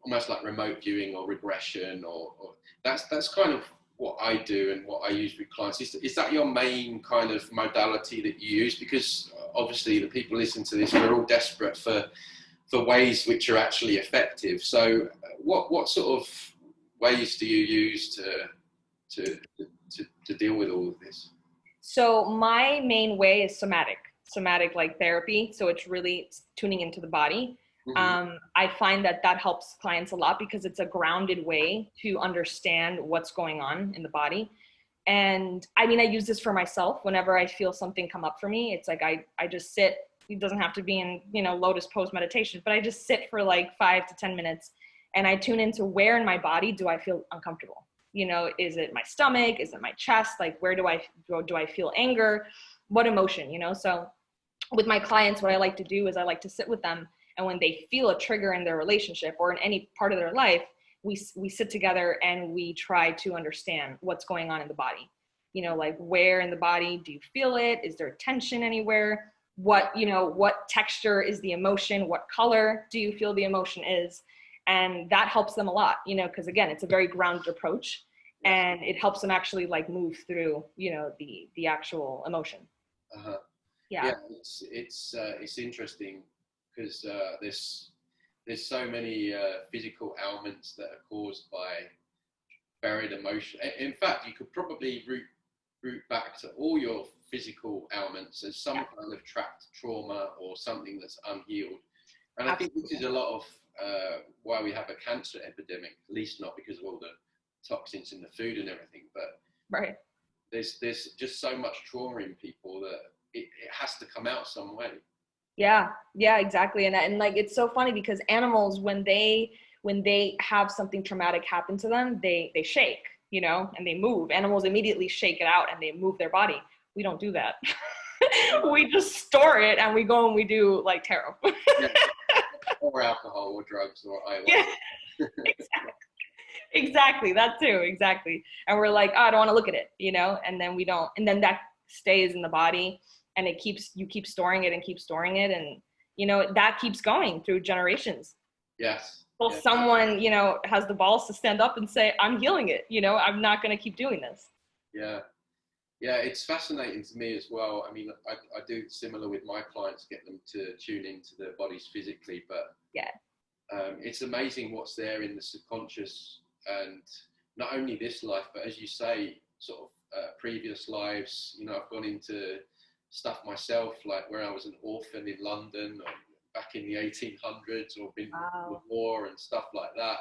almost like remote viewing or regression, or that's kind of what I do and what I use with clients. Is that your main kind of modality that you use? Because obviously the people listening to this, we're all desperate for ways which are actually effective. So what sort of ways do you use to deal with all of this? So my main way is somatic like therapy. So it's really tuning into the body. Mm-hmm. I find that helps clients a lot because it's a grounded way to understand what's going on in the body. And I mean, I use this for myself whenever I feel something come up for me. It's like I just sit. It doesn't have to be in, you know, lotus pose meditation, but I just sit for like 5 to 10 minutes and I tune into where in my body do I feel uncomfortable. You know, is it my stomach? Is it my chest? Like, where do I feel anger? What emotion, you know? So with my clients, what I like to do is I like to sit with them, and when they feel a trigger in their relationship or in any part of their life, we sit together and we try to understand what's going on in the body. You know, like, where in the body do you feel it? Is there tension anywhere? What, you know, what texture is the emotion? What color do you feel the emotion is? And that helps them a lot, you know, because again, it's a very grounded approach, and it helps them actually like move through, you know, the actual emotion. Uh-huh. Yeah. Yeah, it's interesting because there's so many physical ailments that are caused by buried emotion. In fact, you could probably root back to all your physical ailments as some kind of trapped trauma or something that's unhealed. And I think this is a lot of why we have a cancer epidemic, at least not because of all the toxins in the food and everything, but right. There's just so much trauma in people that it has to come out some way. Yeah, exactly. And like, it's so funny because animals, when they have something traumatic happen to them, they shake, you know, and they move. Animals immediately shake it out and they move their body. We don't do that. We just store it and we go and we do like tarot. Yeah. Or alcohol or drugs or ayahuasca. Yeah, exactly. That too. Exactly. And we're like, oh, I don't want to look at it, you know, and then we don't, and then that stays in the body, and you keep storing it and keep storing it. And, you know, that keeps going through generations. Yes. Well, yes. Someone, you know, has the balls to stand up and say, I'm healing it. You know, I'm not going to keep doing this. Yeah. Yeah. It's fascinating to me as well. I mean, I do similar with my clients, get them to tune into their bodies physically, but it's amazing what's there in the subconscious, and not only this life, but as you say, sort of previous lives. You know, I've gone into stuff myself, like where I was an orphan in London or back in the 1800s, or been with war and stuff like that.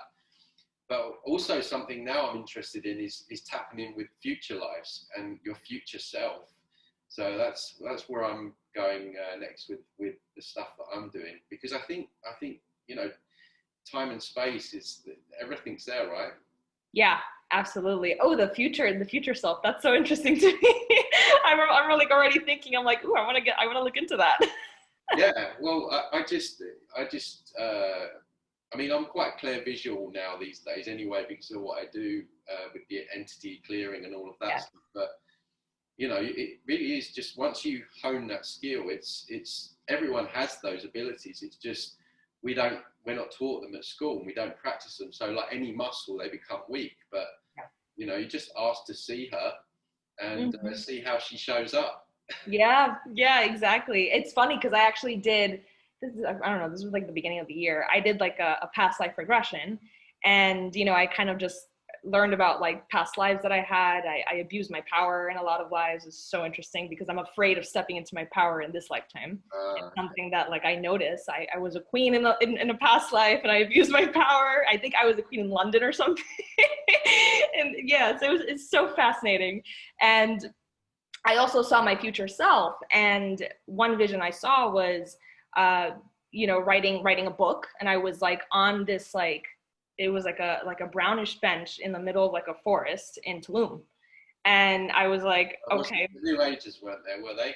But also something now I'm interested in is tapping in with future lives and your future self. So that's where I'm going next with the stuff that I'm doing, because I think you know, time and space is, everything's there, right? Yeah, absolutely. Oh, the future self. That's so interesting to me. I'm really already thinking. I'm like, ooh, I want to look into that. Yeah. Well, I mean, I'm quite clear visual now these days anyway, because of what I do with the entity clearing and all of that stuff. But, you know, it really is just, once you hone that skill, it's everyone has those abilities. It's just, we're not taught them at school, and we don't practice them. So like any muscle, they become weak. But, you know, you just ask to see her and see how she shows up. Yeah, exactly. It's funny because I actually did, I don't know, this was like the beginning of the year. I did like a past life regression, and, you know, I kind of just learned about like past lives that I had. I abused my power in a lot of lives. It's so interesting because I'm afraid of stepping into my power in this lifetime. It's something that like I noticed. I was a queen in a past life, and I abused my power. I think I was a queen in London or something. And yeah, so it's so fascinating. And I also saw my future self, and one vision I saw was, you know, writing a book, and I was like on this, like, it was like a brownish bench in the middle of like a forest in Tulum, and I was like, okay. The New Ages weren't there, were they?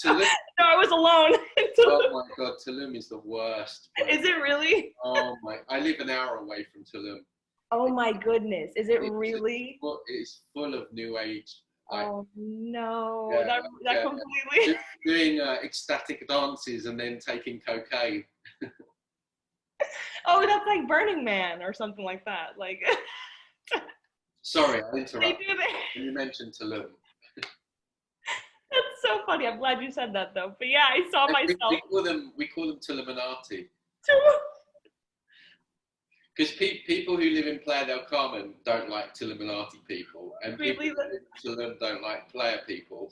Tulum? No, I was alone. Oh my God, Tulum is the worst place. Is it really? Oh my! I live an hour away from Tulum. Oh my goodness! Is it really? It's full of New Age. Oh no, that completely. Just doing ecstatic dances and then taking cocaine. Oh, that's like Burning Man or something like that. Like. Sorry, I interrupted. They do that. You mentioned Tulum. That's so funny. I'm glad you said that though. But yeah, I saw myself. We call them Tuluminati. Because people who live in Playa del Carmen don't like Tuluminati people, and people who live in Tulum don't like Playa people.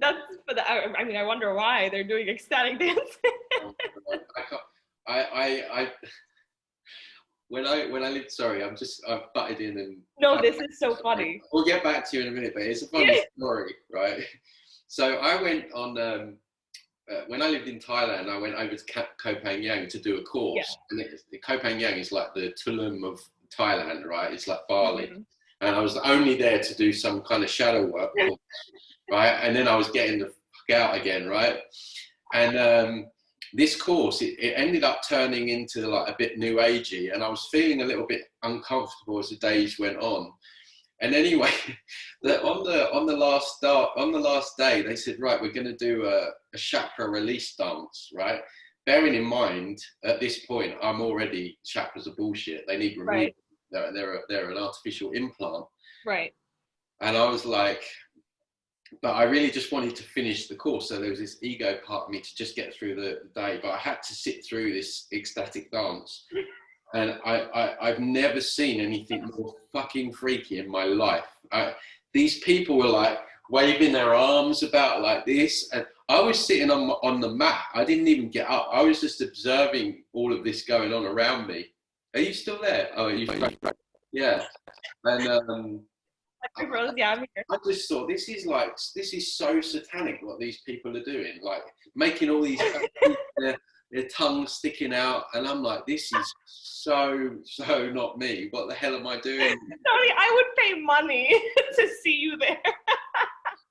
That's, but I mean, I wonder why they're doing ecstatic dancing. When I lived, sorry, I've butted in and. No, this is so funny. We'll get back to you in a minute, but it's a funny story, right? So I went on, when I lived in Thailand, I went over to Koh Phangan to do a course. And Koh Phangan is like the Tulum of Thailand, right? It's like Bali. And I was only there to do some kind of shadow work course, right? And then I was getting the fuck out again, right? And this course, it ended up turning into like a bit new agey, and I was feeling a little bit uncomfortable as the days went on. And anyway, on the last day, they said, right, we're going to do a chakra release dance, right? Bearing in mind, at this point, I'm already, chakras are bullshit. They need removal. Right. They're an artificial implant. Right. And I was like, but I really just wanted to finish the course. So there was this ego part of me to just get through the day, but I had to sit through this ecstatic dance. And I've never seen anything more fucking freaky in my life. These people were like waving their arms about like this. And I was sitting on the mat. I didn't even get up. I was just observing all of this going on around me. Are you still there? Oh, are you? Yeah. And I just thought, this is so satanic what these people are doing, like making all these their tongues sticking out, and I'm like, this is so not me. What the hell am I doing? Tony, I would pay money to see you there.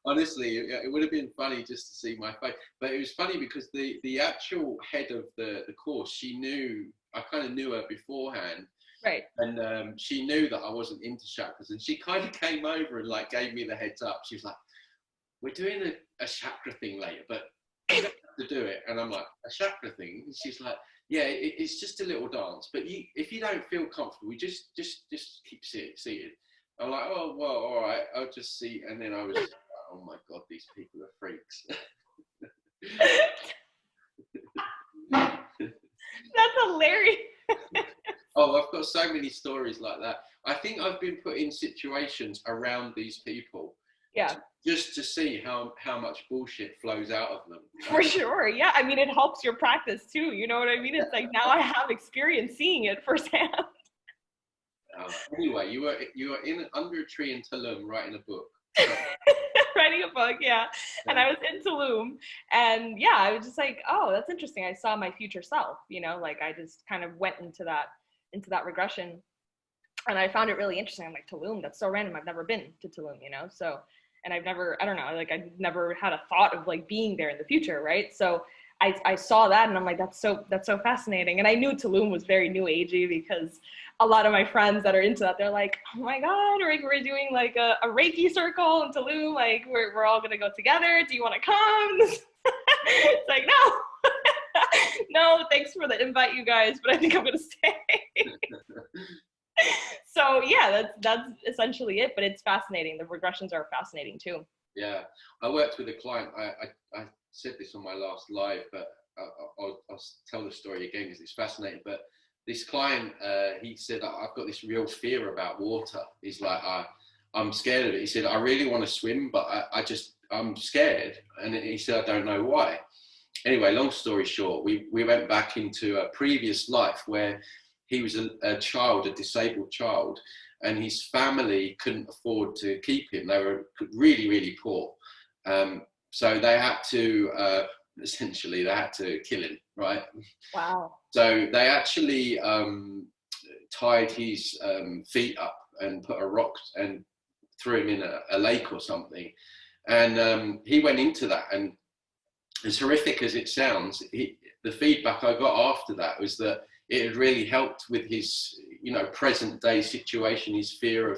Honestly, it would have been funny just to see my face, but it was funny because the actual head of the course, I kind of knew her beforehand. Right. And she knew that I wasn't into chakras, and she kind of came over and like gave me the heads up. She was like, we're doing a chakra thing later, but you don't have to do it. And I'm like, a chakra thing? And she's like, yeah, it's just a little dance, but if you don't feel comfortable, just keep seated. I'm like, oh, well, all right, I'll just see. And then I was like, oh my God, these people are freaks. That's hilarious. Oh, I've got so many stories like that. I think I've been put in situations around these people Yeah. just to see how much bullshit flows out of them. For sure. Yeah. I mean, it helps your practice too. You know what I mean? It's like now I have experience seeing it firsthand. Anyway, you were under a tree in Tulum writing a book. Writing a book, yeah. And I was in Tulum, and yeah, I was just like, oh, that's interesting. I saw my future self, you know, like I just kind of went into that regression, and I found it really interesting. I'm like, Tulum, that's so random. I've never been to Tulum, you know, so, and I've never, I don't know, like I've never had a thought of like being there in the future, right? So I saw that and I'm like, that's so fascinating. And I knew Tulum was very new agey because a lot of my friends that are into that, they're like, oh my God, we're doing like a Reiki circle in Tulum. Like we're all gonna go together. Do you wanna come? It's like, no, no, thanks for the invite, you guys, but I think I'm gonna stay. So yeah, that's essentially it, but it's fascinating. The regressions are fascinating too. Yeah, I worked with a client. I said this on my last live, but I'll tell the story again because it's fascinating. But this client, he said, I've got this real fear about water. He's like, I'm scared of it. He said, I really want to swim, but I'm scared. And he said, I don't know why. Anyway, long story short, we went back into a previous life where he was a child, a disabled child, and his family couldn't afford to keep him. They were really, really poor. So they had to, essentially, they had to kill him, right? Wow. So they actually tied his feet up and put a rock and threw him in a lake or something. And he went into that, and as horrific as it sounds, the feedback I got after that was that it had really helped with his, you know, present day situation, his fear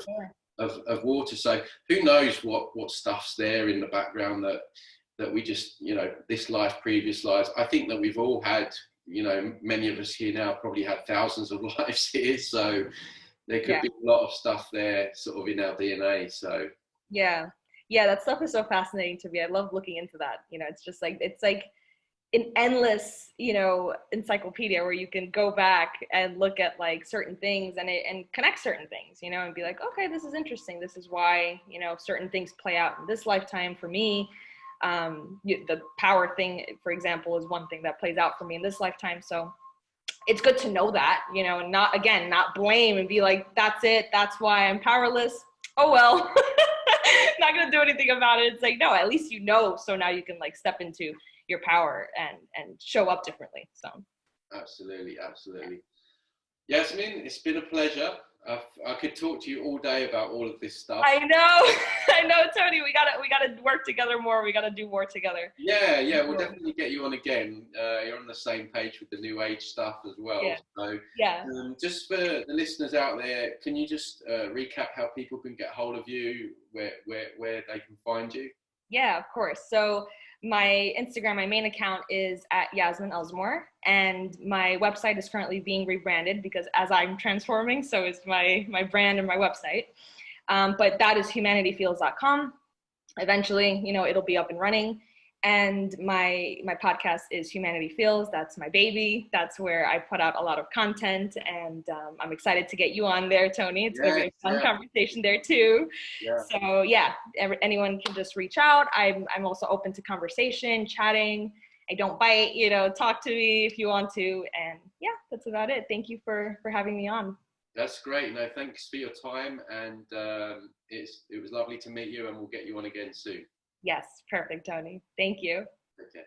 of water. So who knows what stuff's there in the background that we just, you know, this life, previous lives. I think that we've all had, you know, many of us here now probably had thousands of lives here. So there could be a lot of stuff there sort of in our DNA. So yeah, that stuff is so fascinating to me. I love looking into that. You know, it's like an endless, you know, encyclopedia where you can go back and look at like certain things and connect certain things, you know, and be like, okay, this is interesting. This is why, you know, certain things play out in this lifetime for me. The power thing, for example, is one thing that plays out for me in this lifetime. So it's good to know that, you know, and not blame and be like, that's it. That's why I'm powerless. Oh, well, not going to do anything about it. It's like, no, at least you know. So now you can like step into your power and show up differently. So absolutely. Yasmin, it's been a pleasure. I could talk to you all day about all of this stuff. I know, Tony. We gotta work together more. We gotta do more together. Yeah, we'll definitely get you on again. You're on the same page with the new age stuff as well. Yeah. So yeah. Just for the listeners out there, can you just recap how people can get hold of you, where they can find you? Yeah, of course. So my Instagram, my main account is at Yasmin Elzomor, and my website is currently being rebranded because as I'm transforming, so is my brand and my website. But that is humanityfields.com. Eventually, you know, it'll be up and running. And my podcast is Humanity Feels. That's my baby. That's where I put out a lot of content, and I'm excited to get you on there, Tony. It's going to be a fun conversation there too. Yeah. So yeah, anyone can just reach out. I'm also open to conversation, chatting. I don't bite, you know, talk to me if you want to. And yeah, that's about it. Thank you for having me on. That's great. No, thanks for your time. And it was lovely to meet you, and we'll get you on again soon. Yes, perfect, Tony. Thank you. Okay.